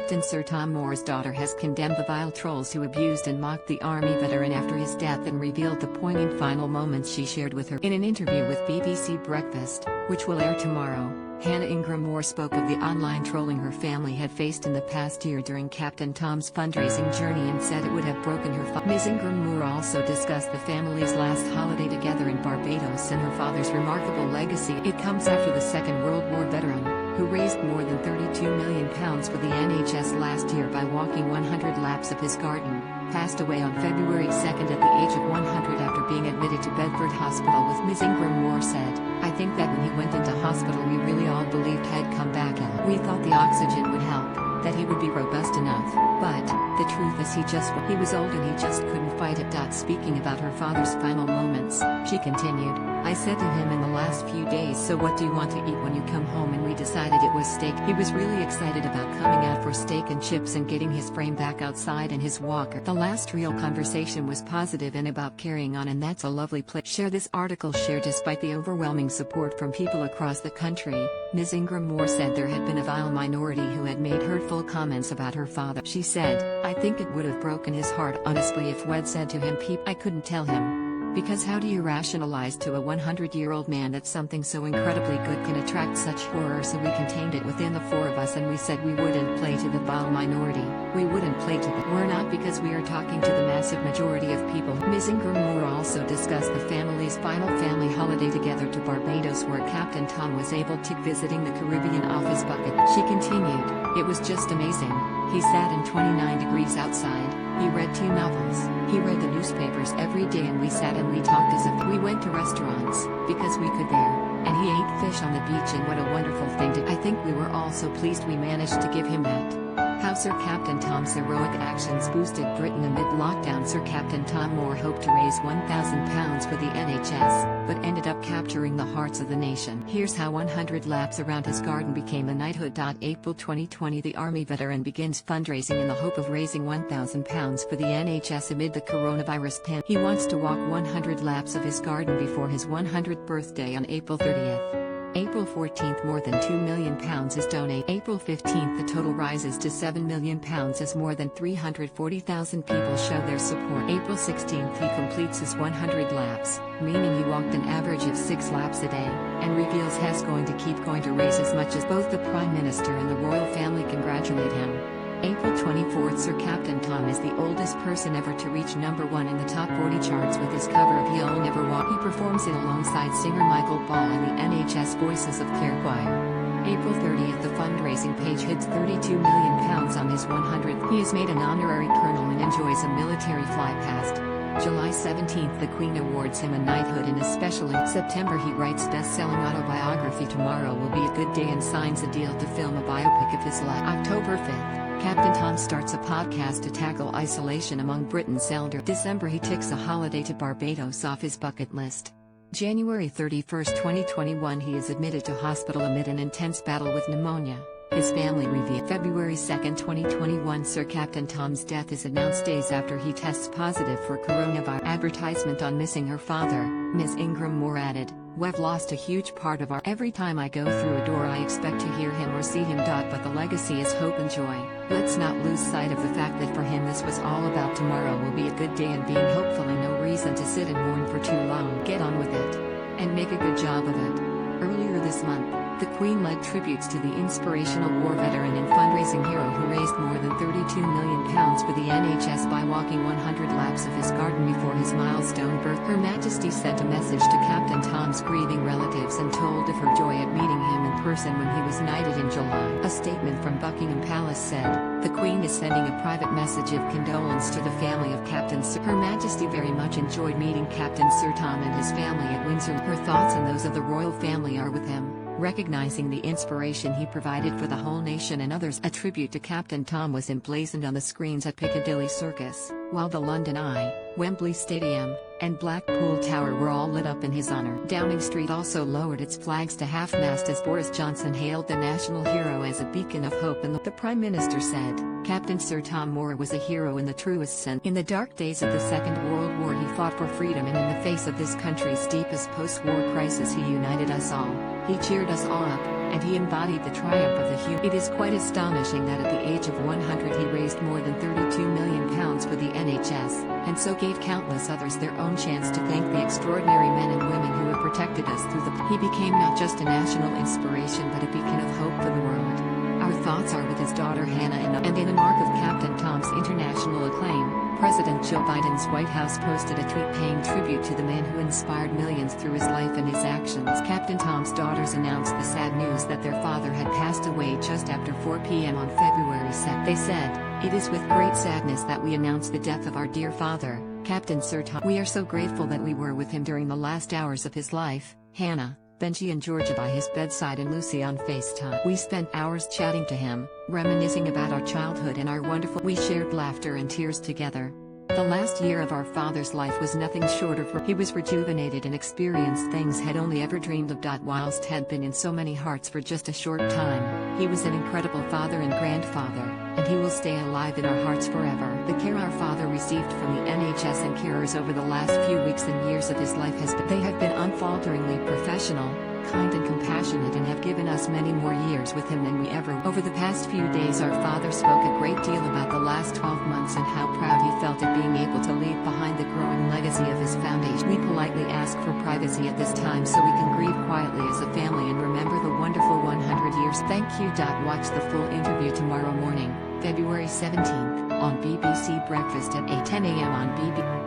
Captain Sir Tom Moore's daughter has condemned the vile trolls who abused and mocked the Army veteran after his death and revealed the poignant final moments she shared with her. In an interview with BBC Breakfast, which will air tomorrow, Hannah Ingram Moore spoke of the online trolling her family had faced in the past year during Captain Tom's fundraising journey and said it would have broken her. Ms. Ingram Moore also discussed the family's last holiday together in Barbados and her father's remarkable legacy. It comes after the Second World War veteran, who raised more than £32 million for the NHS last year by walking 100 laps of his garden, passed away on February 2nd at the age of 100 after being admitted to Bedford Hospital with. Ms. Ingram Moore said, "I think that when he went into hospital we really all believed he'd come back and we thought the oxygen would help, that he would be robust enough, but the truth is he was old and he just couldn't fight it." Speaking about her father's final moments, she continued, "I said to him in the last few days, so what do you want to eat when you come home, and we decided it was steak. He was really excited about coming out for steak and chips and getting his frame back outside and his walker." The last real conversation was positive and about carrying on, and that's a lovely place. Share this article. Share. Despite the overwhelming support from people across the country, Ms. Ingram Moore said there had been a vile minority who had made hurtful comments about her father. She said, "I think it would have broken his heart honestly if we'd said to him, I couldn't tell him. Because how do you rationalize to a 100-year-old man that something so incredibly good can attract such horror? So we contained it within the four of us and we said we wouldn't play to the vile minority. We wouldn't play to the we're not, because we are talking to the massive majority of people." Ms. Ingram Moore also discussed the family's final family holiday together to Barbados, where Captain Tom was able to visiting the Caribbean off his bucket. She continued, "It was just amazing. He sat in 29 degrees outside. He read 2 novels. He read the newspapers every day, and we sat and we talked as if we went to restaurants, because we could there. And he ate fish on the beach, and what a wonderful thing to. I think we were all so pleased we managed to give him that." How Sir Captain Tom's heroic actions boosted Britain amid lockdown. Sir Captain Tom Moore hoped to raise £1,000 for the NHS, but ended up capturing the hearts of the nation. Here's how 100 laps around his garden became a knighthood. April 2020, the Army veteran begins fundraising in the hope of raising £1,000 for the NHS amid the coronavirus pandemic. He wants to walk 100 laps of his garden before his 100th birthday on April 30th. April 14th, more than £2 million is donated. April 15th, the total rises to £7 million as more than 340,000 people show their support. April 16th, he completes his 100 laps, meaning he walked an average of 6 laps a day, and reveals he's going to keep going to raise as much as both the Prime Minister and the royal family congratulate him. April 24th, Sir Captain Tom is the oldest person ever to reach #1 in the top 40 charts with his cover of He'll Never Walk. He performs it alongside singer Michael Ball and the NHS Voices of Care Choir. April 30th, the fundraising page hits £32 million on his 100th. He is made an honorary colonel and enjoys a military fly past. July 17th, the Queen awards him a knighthood in a special. In September, he writes best-selling autobiography Tomorrow Will Be a Good Day and signs a deal to film a biopic of his life. October 5th, Captain Tom starts a podcast to tackle isolation among Britain's elderly. December, he ticks a holiday to Barbados off his bucket list. January 31st, 2021, he is admitted to hospital amid an intense battle with pneumonia. His family revealed. February 2nd, 2021, Sir Captain Tom's death is announced days after he tests positive for coronavirus. Advertisement on missing her father, Ms. Ingram Moore added, "We've lost a huge part of our. Every time I go through a door I expect to hear him or see him. But the legacy is hope and joy. Let's not lose sight of the fact that for him this was all about tomorrow will be a good day and being hopeful, and no reason to sit and mourn for too long. Get on with it. And make a good job of it." Earlier this month, the Queen led tributes to the inspirational war veteran and fundraising hero who raised more than £32 million for the NHS by walking 100 laps of his garden before his milestone birth. Her Majesty sent a message to Captain Tom's grieving relatives and told of her joy at meeting him in person when he was knighted in July. A statement from Buckingham Palace said, "The Queen is sending a private message of condolence to the family of Captain Sir. Her Majesty very much enjoyed meeting Captain Sir Tom and his family at Windsor. Her thoughts and those of the royal family are with him, recognizing the inspiration he provided for the whole nation and others." A tribute to Captain Tom was emblazoned on the screens at Piccadilly Circus, while the London Eye, Wembley Stadium, and Blackpool Tower were all lit up in his honor. Downing Street also lowered its flags to half-mast as Boris Johnson hailed the national hero as a beacon of hope. And the Prime Minister said, "Captain Sir Tom Moore was a hero in the truest sense. In the dark days of the Second World War he fought for freedom, and in the face of this country's deepest post-war crisis he united us all. He cheered us all up, and he embodied the triumph of the human. It is quite astonishing that at the age of 100 he raised more than £32 million for the NHS, and so gave countless others their own chance to thank the extraordinary men and women who have protected us through the. He became not just a national inspiration but a beacon of hope for the world. Our thoughts are with his daughter Hannah and in a mark of Captain Tom's international acclaim, President Joe Biden's White House posted a tweet paying tribute to the man who inspired millions through his life and his actions. Captain Tom's daughters announced the sad news that their father had passed away just after 4 p.m. on February 2nd. They said, "It is with great sadness that we announce the death of our dear father, Captain Sir Tom. We are so grateful that we were with him during the last hours of his life, Hannah, Benji and Georgia by his bedside and Lucy on FaceTime. We spent hours chatting to him, reminiscing about our childhood and our wonderful. We shared laughter and tears together. The last year of our father's life was nothing short of. He was rejuvenated and experienced things had only ever dreamed of. Whilst had been in so many hearts for just a short time, he was an incredible father and grandfather, and he will stay alive in our hearts forever." The care our father received from the NHS and carers over the last few weeks and years of his life they have been unfalteringly professional, kind and compassionate, and have given us many more years with him than we ever. Over the past few days our father spoke a great deal about the last 12 months and how proud he felt at being able to leave behind the growing legacy of his foundation. We politely ask for privacy at this time so we can grieve quietly as a family and remember the wonderful 100 years. Thank you. Watch the full interview tomorrow morning, February 17th, on BBC Breakfast at 8:10 a.m. on BBC.